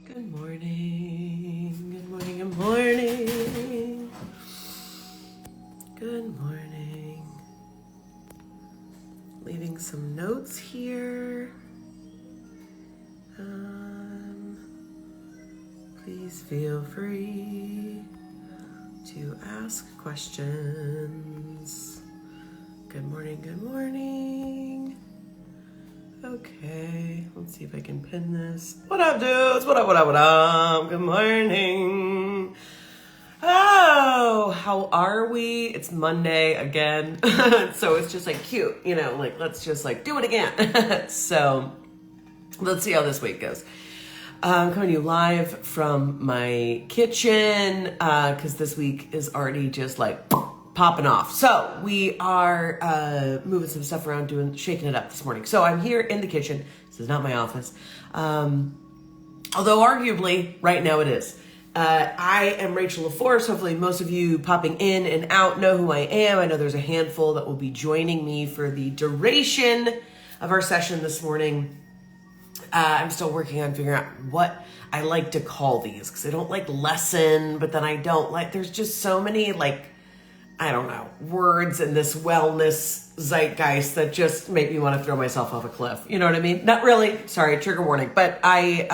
Good morning, good morning, good morning. Good morning. Leaving some notes here. Please feel free to ask questions. Good morning, good morning. Okay, let's see if I can pin this. What up, dudes? What up? Good morning. Oh, how are we? It's Monday again. So it's just like cute, like let's just like do it again. So let's see how this week goes. I'm coming to you live from my kitchen because this week is already just like popping off. So we are moving some stuff around, shaking it up this morning. So I'm here in the kitchen. This is not my office. Although arguably right now it is. I am Rachel LaForce. Hopefully most of you popping in and out know who I am. I know there's a handful that will be joining me for the duration of our session this morning. I'm still working on figuring out what I like to call these because I don't like lesson, but then I don't like, there's just so many words in this wellness zeitgeist that just make me want to throw myself off a cliff. You know what I mean? Not really. Sorry, trigger warning. But I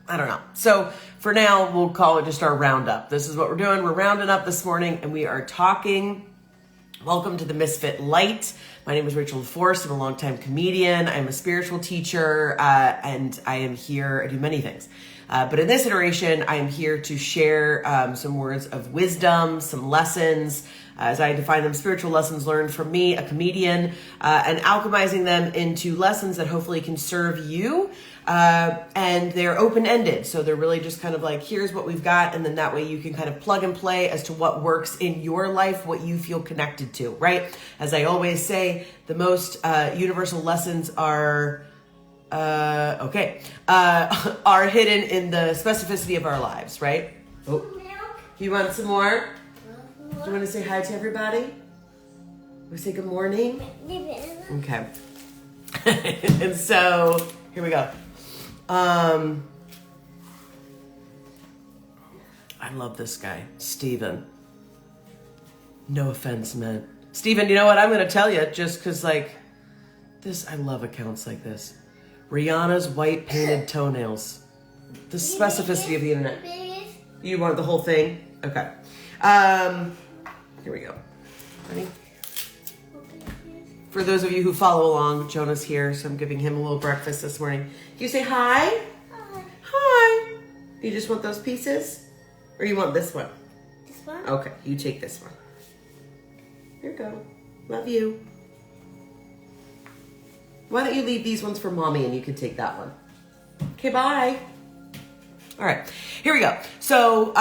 don't know. So for now, we'll call it just our roundup. This is what we're doing. We're rounding up this morning and we are talking. Welcome to the Misfit Light. My name is Rachel LaForce. I'm a longtime comedian. I'm a spiritual teacher, and I am here. I do many things. But in this iteration, I am here to share some words of wisdom, some lessons, as I define them, spiritual lessons learned from me, a comedian, and alchemizing them into lessons that hopefully can serve you. And they're open-ended. So they're really just kind of like, here's what we've got. And then that way you can kind of plug and play as to what works in your life, what you feel connected to, right? As I always say, the most universal lessons are hidden in the specificity of our lives, right? Oh, you want some more? Do you want to say hi to everybody? We say good morning? Okay. And so, here we go. I love this guy, Steven. No offense meant. Steven, you know what? I'm going to tell you just because, I love accounts like this. Rihanna's white painted toenails. The specificity of the internet. You want the whole thing? Okay. Here we go. Ready? For those of you who follow along, Jonah's here, so I'm giving him a little breakfast this morning. Can you say hi? Hi. Hi. You just want those pieces? Or you want this one? This one? Okay, you take this one. Here you go. Love you. Why don't you leave these ones for mommy and you can take that one? Okay, bye. All right, here we go. So,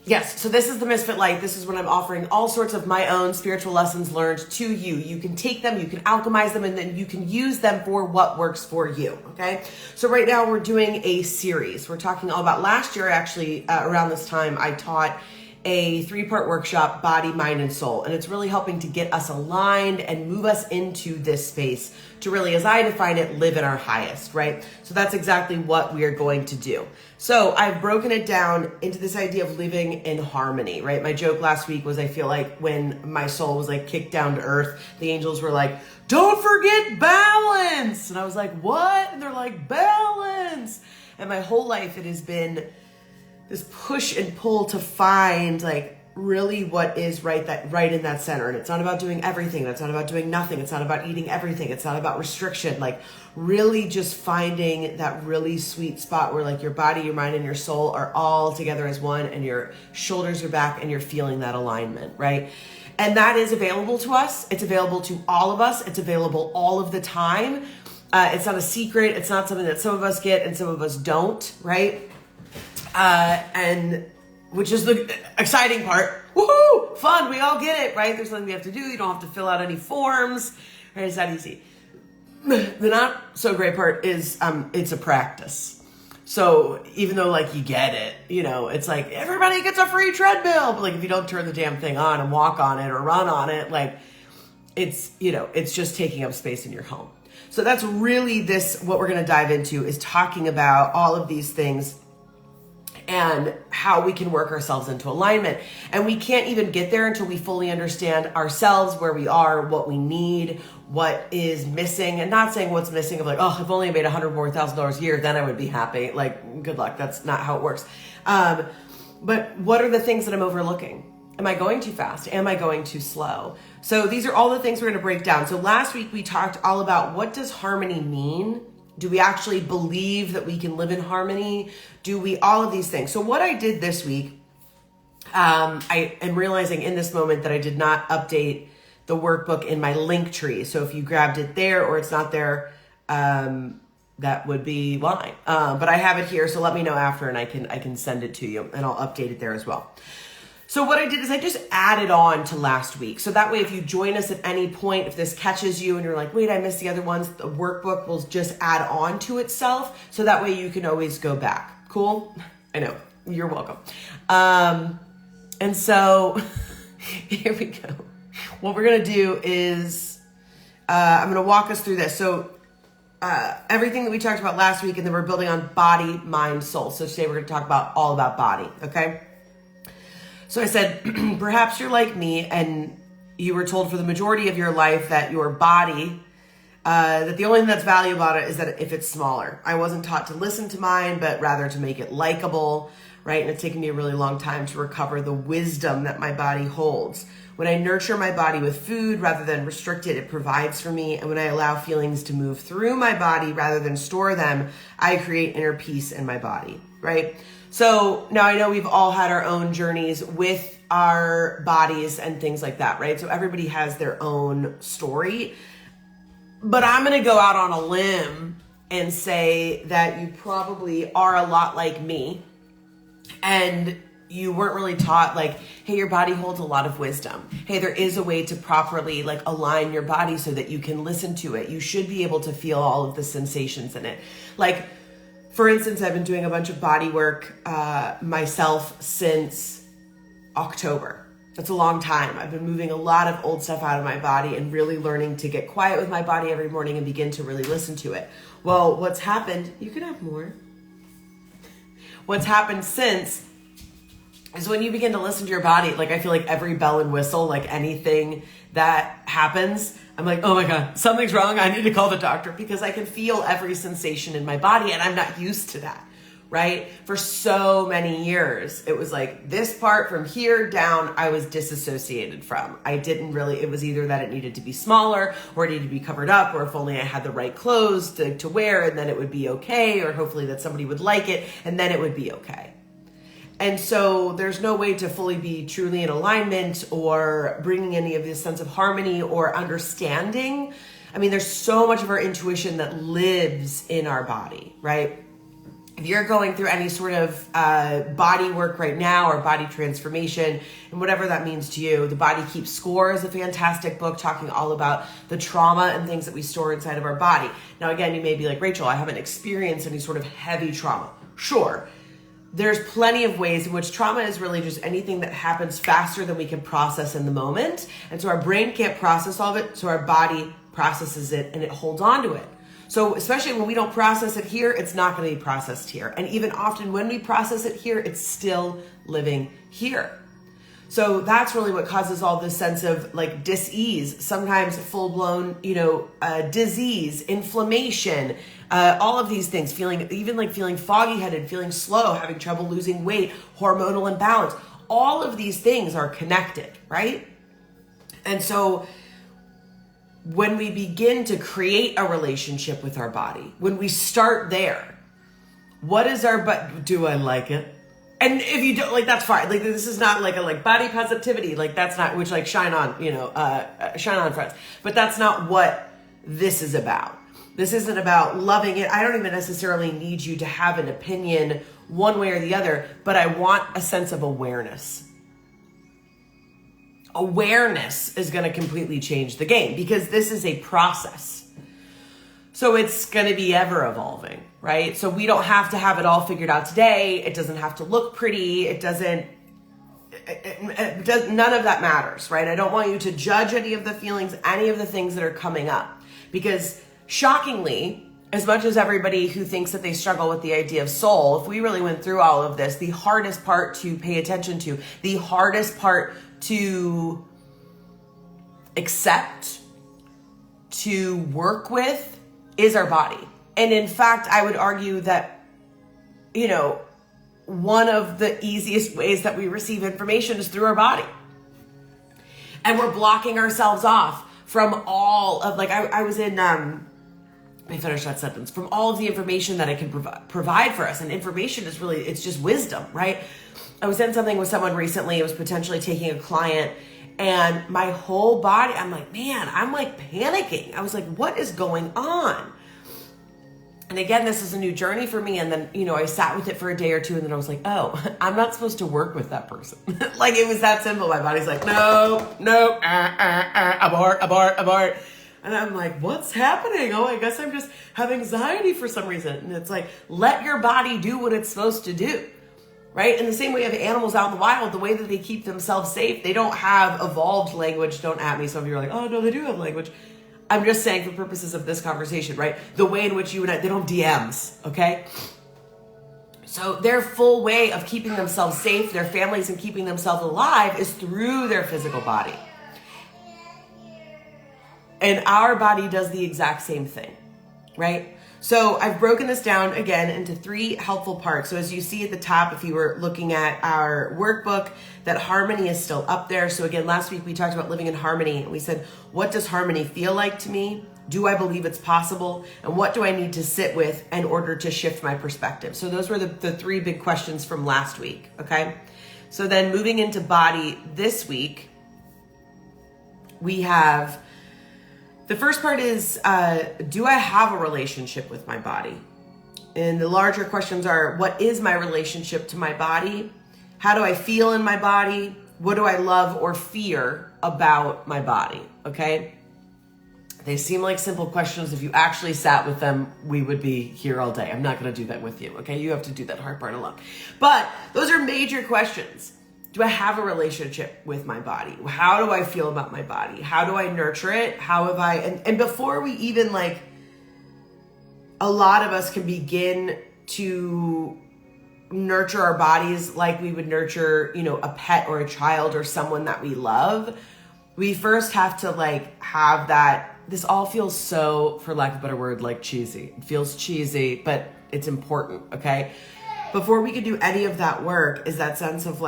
yes, so this is the Misfit Light. This is when I'm offering all sorts of my own spiritual lessons learned to you. You can take them, you can alchemize them, and then you can use them for what works for you, okay? So right now we're doing a series. We're talking all about last year, actually, around this time, I taught a 3-part workshop, Body, Mind, and Soul. And it's really helping to get us aligned and move us into this space to really, as I define it, live at our highest, right? So that's exactly what we are going to do. So I've broken it down into this idea of living in harmony, right? My joke last week was I feel like when my soul was kicked down to earth, the angels were like, don't forget balance. And I was like, what? And they're like, balance. And my whole life it has been this push and pull to find really what is right in that center. And it's not about doing everything. It's not about doing nothing. It's not about eating everything. It's not about restriction. Really just finding that really sweet spot where your body, your mind, and your soul are all together as one and your shoulders are back and you're feeling that alignment, right? And that is available to us. It's available to all of us. It's available all of the time. It's not a secret. It's not something that some of us get and some of us don't, right? And which is the exciting part. Woohoo! Fun. We all get it, right? There's nothing we have to do. You don't have to fill out any forms. Right? It's that easy. The not so great part is it's a practice. So even though you get it, it's everybody gets a free treadmill. But if you don't turn the damn thing on and walk on it or run on it, it's just taking up space in your home. So that's really what we're going to dive into, is talking about all of these things and how we can work ourselves into alignment. And we can't even get there until we fully understand ourselves, where we are, what we need, what is missing. And not saying what's missing of like, oh, if only I made $100,000 more a year, then I would be happy. Like, good luck. That's not how it works. But what are the things that I'm overlooking? Am I going too fast? Am I going too slow? So these are all the things we're going to break down. So last week we talked all about, what does harmony mean? Do we actually believe that we can live in harmony? Do we, all of these things. So what I did this week, I am realizing in this moment that I did not update the workbook in my link tree. So if you grabbed it there or it's not there, that would be why. But I have it here, so let me know after and I can send it to you, and I'll update it there as well. So what I did is I just added on to last week. So that way, if you join us at any point, if this catches you and you're like, wait, I missed the other ones, the workbook will just add on to itself. So that way you can always go back. Cool? I know. You're welcome. And so here we go. What we're going to do is I'm going to walk us through this. So everything that we talked about last week, and then we're building on body, mind, soul. So today we're going to talk about all about body. Okay. So I said, perhaps you're like me and you were told for the majority of your life that your body, that the only thing that's valuable about it is that if it's smaller. I wasn't taught to listen to mine, but rather to make it likable, right? And it's taken me a really long time to recover the wisdom that my body holds. When I nurture my body with food rather than restrict it, it provides for me. And when I allow feelings to move through my body rather than store them, I create inner peace in my body, right? So now I know we've all had our own journeys with our bodies and things like that, right? So everybody has their own story. But I'm going to go out on a limb and say that you probably are a lot like me, and you weren't really taught like, hey, your body holds a lot of wisdom. Hey, there is a way to properly like align your body so that you can listen to it. You should be able to feel all of the sensations in it. Like, for instance, I've been doing a bunch of body work myself since October. That's a long time. I've been moving a lot of old stuff out of my body and really learning to get quiet with my body every morning and begin to really listen to it. Well, what's happened, you can have more. What's happened since is when you begin to listen to your body, like I feel like every bell and whistle, like anything that happens, I'm like, oh my God, something's wrong. I need to call the doctor, because I can feel every sensation in my body and I'm not used to that, right? For so many years, it was like this part from here down, I was disassociated from. I didn't really, it was either that it needed to be smaller or it needed to be covered up, or if only I had the right clothes to wear and then it would be okay, or hopefully that somebody would like it and then it would be okay. And so there's no way to fully be truly in alignment or bringing any of this sense of harmony or understanding. I mean, there's so much of our intuition that lives in our body, right? If you're going through any sort of body work right now or body transformation, and whatever that means to you, The Body Keeps Score is a fantastic book talking all about the trauma and things that we store inside of our body. Now, again, you may be like, Rachel, I haven't experienced any sort of heavy trauma. Sure. There's plenty of ways in which trauma is really just anything that happens faster than we can process in the moment. And so our brain can't process all of it, so our body processes it and it holds on to it. So especially when we don't process it here, it's not going to be processed here. And even often when we process it here, it's still living here. So that's really what causes all this sense of like dis-ease, sometimes full-blown, disease, inflammation, all of these things, feeling foggy-headed, feeling slow, having trouble losing weight, hormonal imbalance. All of these things are connected, right? And so when we begin to create a relationship with our body, when we start there, what is do I like it? And if you don't, like, that's fine. Like, this is not like a body positivity. Like, that's not, which like shine on, shine on, friends. But that's not what this is about. This isn't about loving it. I don't even necessarily need you to have an opinion one way or the other, but I want a sense of awareness. Awareness is going to completely change the game, because this is a process. So it's going to be ever evolving, right? So we don't have to have it all figured out today. It doesn't have to look pretty. It does, none of that matters, right? I don't want you to judge any of the feelings, any of the things that are coming up, because shockingly, as much as everybody who thinks that they struggle with the idea of soul, if we really went through all of this, the hardest part to pay attention to, the hardest part to accept, to work with, is our body. And in fact, I would argue that, one of the easiest ways that we receive information is through our body. And we're blocking ourselves off from all of, I was in, let me finish that sentence, from all of the information that it can provide for us. And information is really, it's just wisdom, right? I was in something with someone recently. It was potentially taking a client, and my whole body, I'm like, man, I'm like panicking. I was like, what is going on? And again, this is a new journey for me. And then, I sat with it for a day or two, and then I was like, oh, I'm not supposed to work with that person. Like, it was that simple. My body's like, no, abort. And I'm like, what's happening? Oh, I guess I'm just have anxiety for some reason. And it's like, let your body do what it's supposed to do, right? In the same way of animals out in the wild, the way that they keep themselves safe, they don't have evolved language. Don't at me. Some of you are like, oh, no, they do have language. I'm just saying for purposes of this conversation, right? The way in which you and I, they don't DMs, okay? So their full way of keeping themselves safe, their families, and keeping themselves alive is through their physical body. And our body does the exact same thing, right? So I've broken this down again into 3 helpful parts. So as you see at the top, if you were looking at our workbook, that harmony is still up there. So again, last week we talked about living in harmony, and we said, what does harmony feel like to me? Do I believe it's possible? And what do I need to sit with in order to shift my perspective? So those were the 3 big questions from last week, okay? So then moving into body this week, we have, the first part is, do I have a relationship with my body? And the larger questions are, what is my relationship to my body? How do I feel in my body? What do I love or fear about my body? Okay? They seem like simple questions. If you actually sat with them, we would be here all day. I'm not going to do that with you. Okay? You have to do that hard part alone. But those are major questions. Do I have a relationship with my body? How do I feel about my body? How do I nurture it? How have I, and before we even a lot of us can begin to nurture our bodies like we would nurture, a pet or a child or someone that we love. We first have to have that. This all feels so, for lack of a better word, cheesy. It feels cheesy, but it's important. Okay. Before we could do any of that work is that sense of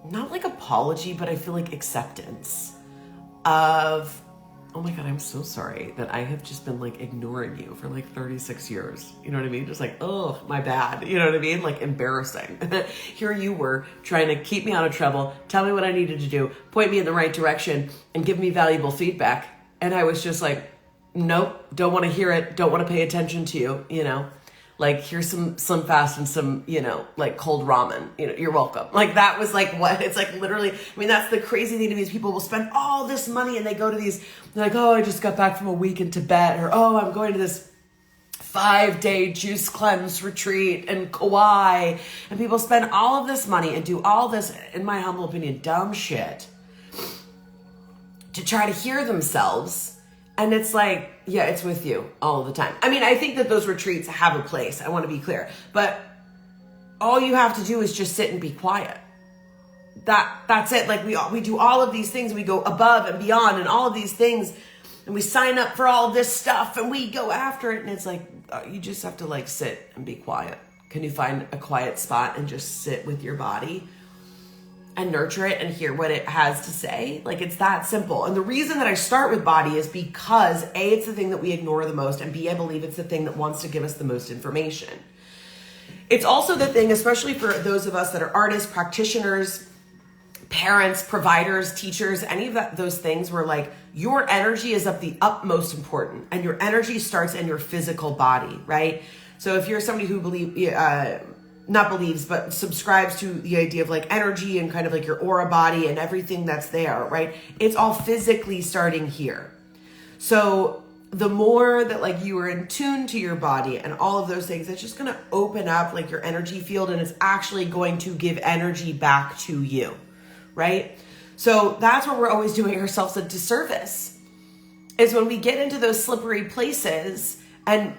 not apology, but I feel acceptance of, oh my God, I'm so sorry that I have just been ignoring you for 36 years. You know what I mean? Just oh, my bad. You know what I mean? Embarrassing. Here you were trying to keep me out of trouble, tell me what I needed to do, point me in the right direction, and give me valuable feedback. And I was just nope, don't want to hear it. Don't want to pay attention to you, here's some Slim Fast and some, cold ramen, you're welcome. That was what, it's literally, that's the crazy thing to me is people will spend all this money and they go to these, they're oh, I just got back from a week in Tibet, or oh, I'm going to this 5-day juice cleanse retreat in Kauai. And people spend all of this money and do all this, in my humble opinion, dumb shit to try to hear themselves. And it's yeah, it's with you all the time. I think that those retreats have a place. I want to be clear. But all you have to do is just sit and be quiet. That's it. We do all of these things. We go above and beyond and all of these things. And we sign up for all of this stuff and we go after it. And it's you just have to sit and be quiet. Can you find a quiet spot and just sit with your body and nurture it and hear what it has to say? It's that simple. And the reason that I start with body is because A, it's the thing that we ignore the most, and B, I believe it's the thing that wants to give us the most information. It's also the thing, especially for those of us that are artists, practitioners, parents, providers, teachers, any of those things where your energy is of the utmost important, and your energy starts in your physical body, right? So if you're somebody who not believes, but subscribes to the idea of energy and kind of your aura body and everything that's there, right? It's all physically starting here. So the more that you are in tune to your body and all of those things, it's just going to open up your energy field, and it's actually going to give energy back to you, right? So that's where we're always doing ourselves a disservice, is when we get into those slippery places. And,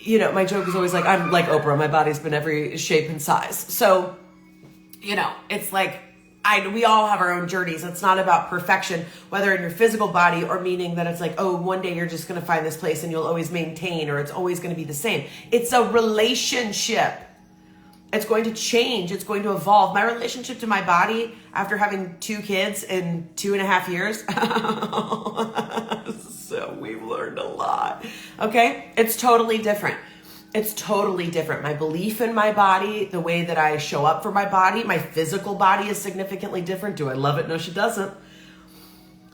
my joke is always like, I'm like Oprah, my body's been every shape and size. So, it's like, we all have our own journeys. It's not about perfection, whether in your physical body or meaning that it's like, oh, one day you're just going to find this place and you'll always maintain, or it's always going to be the same. It's a relationship. It's going to change. It's going to evolve. My relationship to my body after having 2 kids in 2.5 years. So we've learned a lot. Okay. It's totally different. It's totally different. My belief in my body, the way that I show up for my body, my physical body is significantly different. Do I love it? No, she doesn't.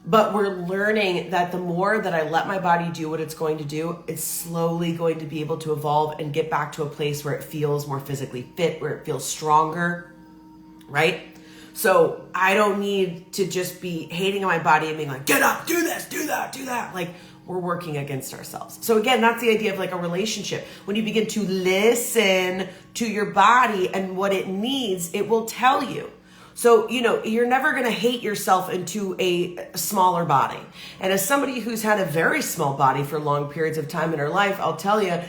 But we're learning that the more that I let my body do what it's going to do, it's slowly going to be able to evolve and get back to a place where it feels more physically fit, where it feels stronger, right? So I don't need to just be hating on my body and being like, get up, do this, do that, do that. Like, we're working against ourselves. So again, that's the idea of like a relationship. When you begin to listen to your body and what it needs, it will tell you. So, you're never going to hate yourself into a smaller body. And as somebody who's had a very small body for long periods of time in her life, I'll tell you,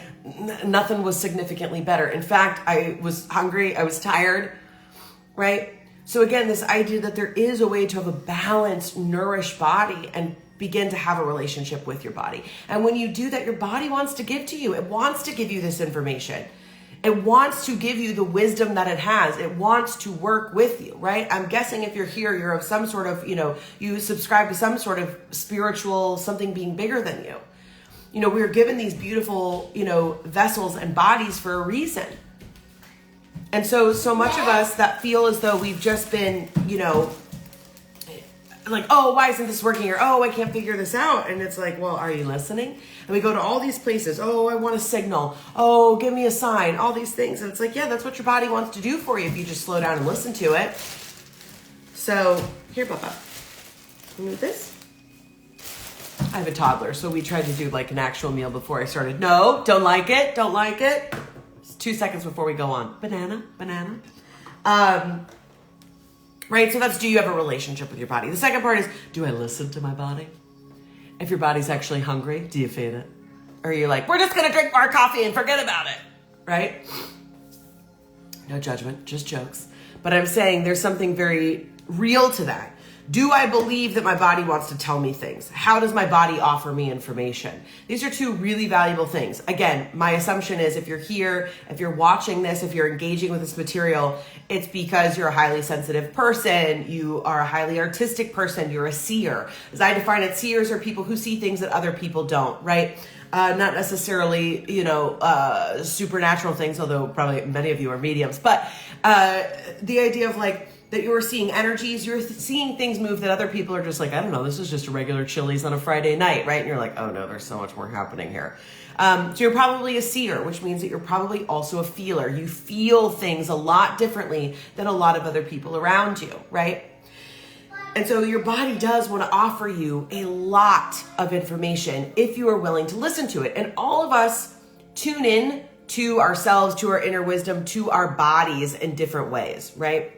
nothing was significantly better. In fact, I was hungry. I was tired, right? So again, this idea that there is a way to have a balanced, nourished body and begin to have a relationship with your body. And when you do that, your body wants to give to you. It wants to give you this information. It wants to give you the wisdom that it has. It wants to work with you, right? I'm guessing if you're here, you're of some sort of, you subscribe to some sort of spiritual, something being bigger than you. We're given these beautiful, vessels and bodies for a reason. And so much of us that feel as though we've just been, like, oh, why isn't this working? Or, oh, I can't figure this out. And it's like, well, are you listening? And we go to all these places. Oh, I want a signal. Oh, give me a sign. All these things. And it's like, yeah, that's what your body wants to do for you if you just slow down and listen to it. So here, Papa, you need this? I have a toddler, so we tried to do like an actual meal before I started. No, don't like it. Don't like it. It's 2 seconds before we go on. Banana. Right? So that's, do you have a relationship with your body? The second part is, do I listen to my body? If your body's actually hungry, do you feed it? Or you're like, we're just going to drink more coffee and forget about it, right? No judgment, just jokes. But I'm saying there's something very real to that. Do I believe that my body wants to tell me things? How does my body offer me information? These are 2 really valuable things. Again, my assumption is if you're here, if you're watching this, if you're engaging with this material, it's because you're a highly sensitive person, you are a highly artistic person, you're a seer. As I define it, seers are people who see things that other people don't, right? Not necessarily, supernatural things, although probably many of you are mediums, but the idea of like, that you're seeing energies, you're seeing things move that other people are just like, I don't know, this is just a regular Chili's on a Friday night, right? And you're like, oh no, there's so much more happening here. So you're probably a seer, which means that you're probably also a feeler. You feel things a lot differently than a lot of other people around you, right? And so your body does want to offer you a lot of information if you are willing to listen to it. And all of us tune in to ourselves, to our inner wisdom, to our bodies in different ways, right?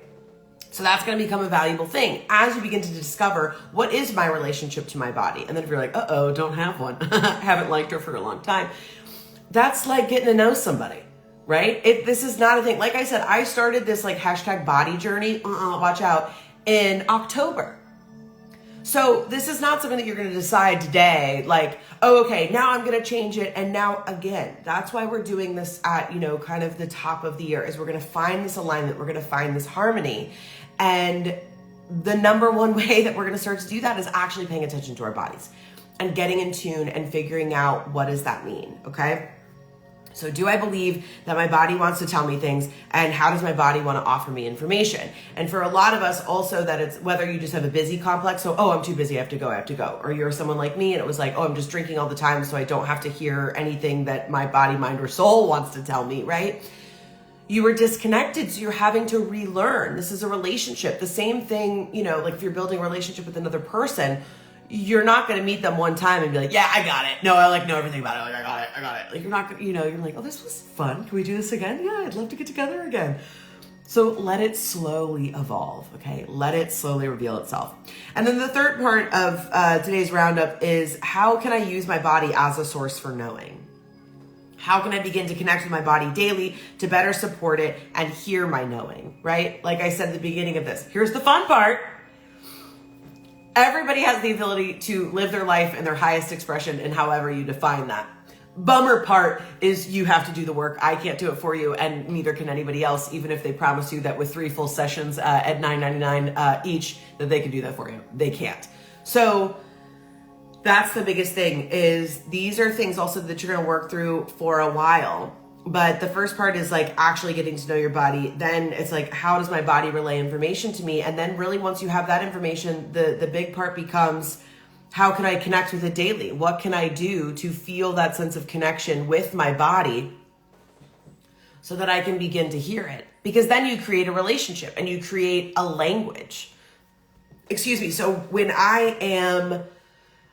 So that's going to become a valuable thing as you begin to discover what is my relationship to my body. And then if you're like, uh-oh, don't have one, haven't liked her for a long time. That's like getting to know somebody, right? This is not a thing. Like I said, I started this like hashtag body journey, watch out, in October. So this is not something that you're going to decide today, like, oh, okay, now I'm going to change it. And now again, that's why we're doing this at, kind of the top of the year, is we're going to find this alignment. We're going to find this harmony. And the number one way that we're going to start to do that is actually paying attention to our bodies and getting in tune and figuring out, what does that mean? Okay. So do I believe that my body wants to tell me things, and how does my body want to offer me information? And for a lot of us also, that it's whether you just have a busy complex. So, oh, I'm too busy. I have to go. Or you're someone like me and it was like, oh, I'm just drinking all the time, so I don't have to hear anything that my body, mind, or soul wants to tell me, right? You were disconnected, so you're having to relearn. This is a relationship. The same thing, like if you're building a relationship with another person, you're not going to meet them one time and be like, yeah, I got it. No, I know everything about it. Like, I got it. Like, you're not, you're like, oh, this was fun. Can we do this again? Yeah, I'd love to get together again. So let it slowly evolve, okay? Let it slowly reveal itself. And then the third part of today's roundup is, how can I use my body as a source for knowing? How can I begin to connect with my body daily to better support it and hear my knowing, right? Like I said at the beginning of this, here's the fun part. Everybody has the ability to live their life in their highest expression and however you define that. Bummer part is you have to do the work. I can't do it for you, and neither can anybody else, even if they promise you that with 3 full sessions at $9.99 each, that they can do that for you. They can't. So that's the biggest thing, is these are things also that you're going to work through for a while. But the first part is like actually getting to know your body. Then it's like, how does my body relay information to me? And then really once you have that information, the big part becomes, how can I connect with it daily? What can I do to feel that sense of connection with my body so that I can begin to hear it? Because then you create a relationship and you create a language. Excuse me. So when I am,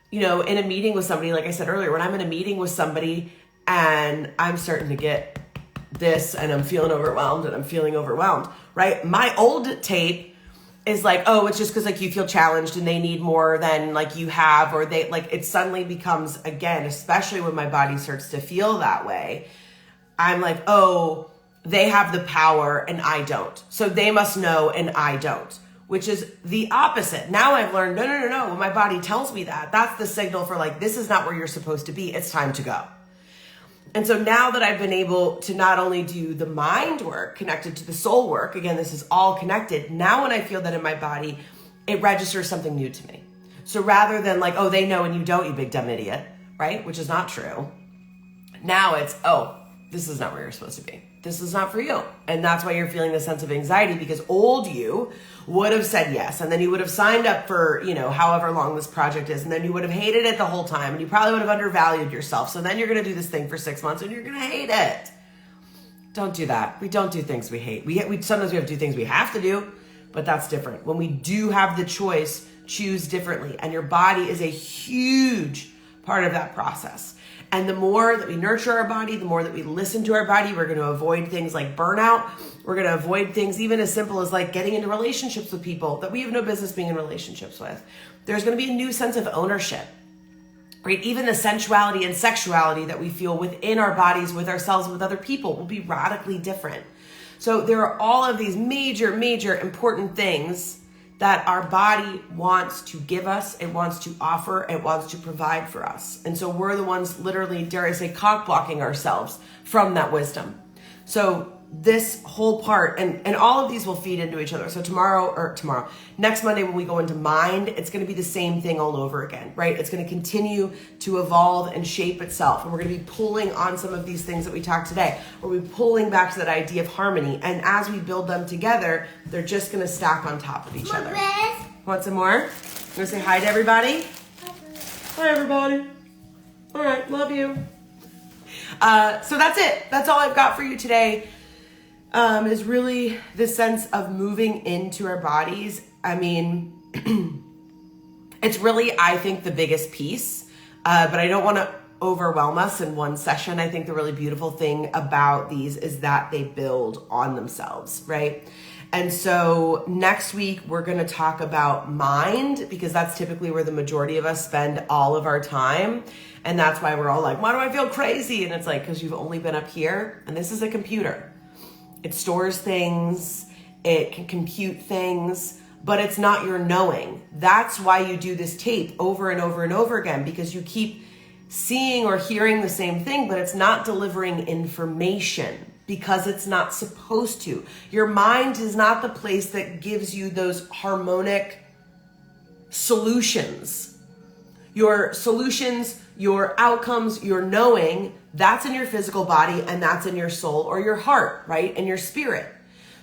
in a meeting with somebody, like I said earlier, when I'm in a meeting with somebody and I'm starting to get this and I'm feeling overwhelmed, right? My old tape is like, oh, it's just because like you feel challenged and they need more than like you have, or they like, it suddenly becomes, again, especially when my body starts to feel that way, I'm like, oh, they have the power and I don't. So they must know and I don't, which is the opposite. Now I've learned, no. When my body tells me that, that's the signal for like, this is not where you're supposed to be. It's time to go. And so now that I've been able to not only do the mind work connected to the soul work, again, this is all connected. Now when I feel that in my body, it registers something new to me. So rather than like, oh, they know and you don't, you big dumb idiot, right? Which is not true. Now it's, oh, this is not where you're supposed to be. This is not for you. And that's why you're feeling this sense of anxiety, because old you would have said yes. And then you would have signed up for, however long this project is. And then you would have hated it the whole time. And you probably would have undervalued yourself. So then you're going to do this thing for 6 months and you're going to hate it. Don't do that. We don't do things we hate. Sometimes we have to do things we have to do, but that's different. When we do have the choice, choose differently. And your body is a huge part of that process. And the more that we nurture our body, the more that we listen to our body, we're going to avoid things like burnout. We're going to avoid things even as simple as like getting into relationships with people that we have no business being in relationships with. There's going to be a new sense of ownership, right? Even the sensuality and sexuality that we feel within our bodies, with ourselves, with other people will be radically different. So there are all of these major, major important things that our body wants to give us, it wants to offer, it wants to provide for us. And so we're the ones literally, dare I say, cock blocking ourselves from that wisdom. So this whole part, and all of these will feed into each other. So next Monday when we go into mind, it's going to be the same thing all over again, right? It's going to continue to evolve and shape itself. And we're going to be pulling on some of these things that we talked today. We'll be pulling back to that idea of harmony. And as we build them together, they're just going to stack on top of each other. Want some more? You want to say hi to everybody? Hi, everybody. All right, love you. So that's it. That's all I've got for you today. Is really the sense of moving into our bodies. I mean, it's really, I think, the biggest piece, but I don't want to overwhelm us in one session. I think the really beautiful thing about these is that they build on themselves, right? And so next week, we're going to talk about mind, because that's typically where the majority of us spend all of our time. And that's why we're all like, why do I feel crazy? And it's like, because you've only been up here, and this is a computer. It stores things, it can compute things, but it's not your knowing. That's why you do this tape over and over and over again, because you keep seeing or hearing the same thing, but it's not delivering information because it's not supposed to. Your mind is not the place that gives you those harmonic solutions. Your solutions, your outcomes, your knowing, that's in your physical body and that's in your soul or your heart, right? And your spirit.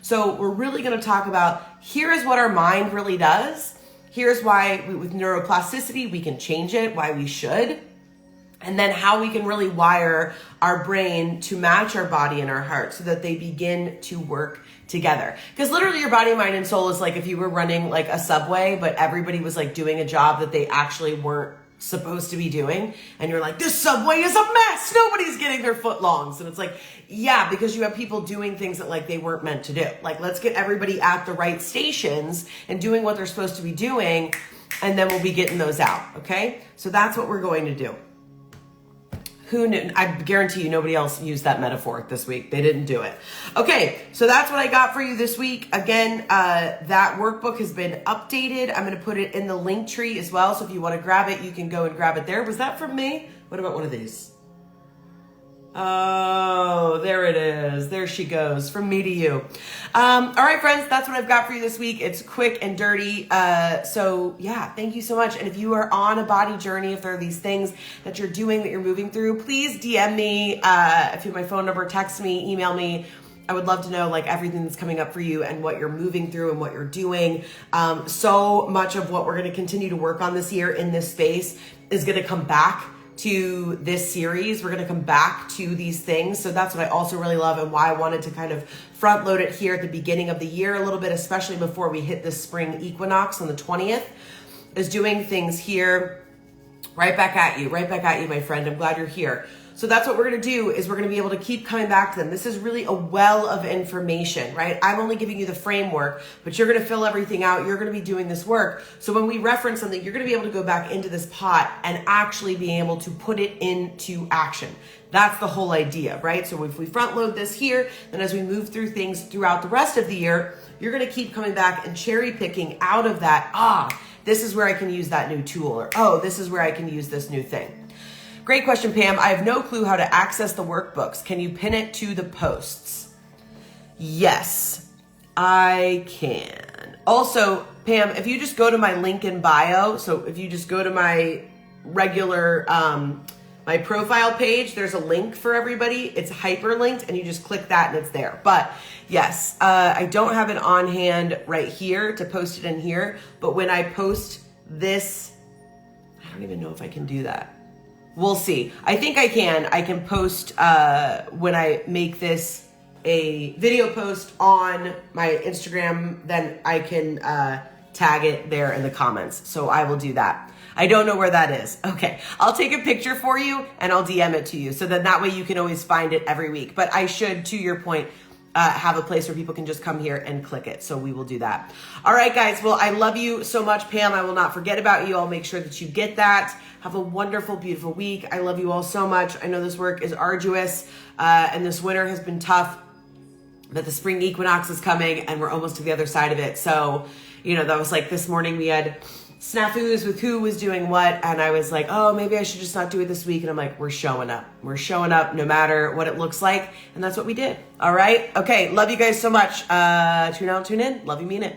So we're really going to talk about, here is what our mind really does. Here's why with neuroplasticity, we can change it, why we should. And then how we can really wire our brain to match our body and our heart so that they begin to work together. Because literally your body, mind, and soul is like if you were running like a subway, but everybody was like doing a job that they actually weren't supposed to be doing, and you're like, this subway is a mess, nobody's getting their footlongs. And it's like, yeah, because you have people doing things that like they weren't meant to do. Like, let's get everybody at the right stations and doing what they're supposed to be doing, and then we'll be getting those out. Okay, so that's what we're going to do. Who knew? I guarantee you nobody else used that metaphor this week. They didn't do it. Okay, so that's what I got for you this week. Again, that workbook has been updated. I'm going to put it in the link tree as well. So if you want to grab it, you can go and grab it there. Was that from me? What about one of these? Oh, there it is. There she goes. From me to you. All right, friends, that's what I've got for you this week. It's quick and dirty. So yeah, thank you so much. And if you are on a body journey, if there are these things that you're doing, that you're moving through, please DM me. If you have my phone number, text me, email me. I would love to know like everything that's coming up for you and what you're moving through and what you're doing. So much of what we're going to continue to work on this year in this space is going to come back to this series. We're going to come back to these things. So that's what I also really love, and why I wanted to kind of front load it here at the beginning of the year a little bit, especially before we hit this spring equinox on the 20th, is doing things here. Right back at you, my friend. I'm glad you're here. So that's what we're going to do, is we're going to be able to keep coming back to them. This is really a well of information, right? I'm only giving you the framework, but you're going to fill everything out. You're going to be doing this work. So when we reference something, you're going to be able to go back into this pot and actually be able to put it into action. That's the whole idea, right? So if we front load this here, then as we move through things throughout the rest of the year, you're going to keep coming back and cherry picking out of that. This is where I can use that new tool, or, oh, this is where I can use this new thing. Great question, Pam. I have no clue how to access the workbooks. Can you pin it to the posts? Yes, I can. Also, Pam, if you just go to my link in bio, so if you just go to my regular, my profile page, there's a link for everybody. It's hyperlinked, and you just click that and it's there. But yes, I don't have it on hand right here to post it in here. But when I post this, I don't even know if I can do that. We'll see. I think I can. I can post when I make this a video post on my Instagram, then I can tag it there in the comments. So I will do that. I don't know where that is. Okay. I'll take a picture for you and I'll DM it to you. So then that way you can always find it every week. But I should, to your point, have a place where people can just come here and click it. So we will do that. All right, guys. Well, I love you so much, Pam. I will not forget about you. I'll make sure that you get that. Have a wonderful, beautiful week. I love you all so much. I know this work is arduous, and this winter has been tough, but the spring equinox is coming and we're almost to the other side of it. So, you know, that was like this morning we had snafus with who was doing what, and I was like, oh, maybe I should just not do it this week. And I'm like, we're showing up. We're showing up no matter what it looks like, and that's what we did. All right? Okay, love you guys so much. Tune out, tune in. Love you, mean it.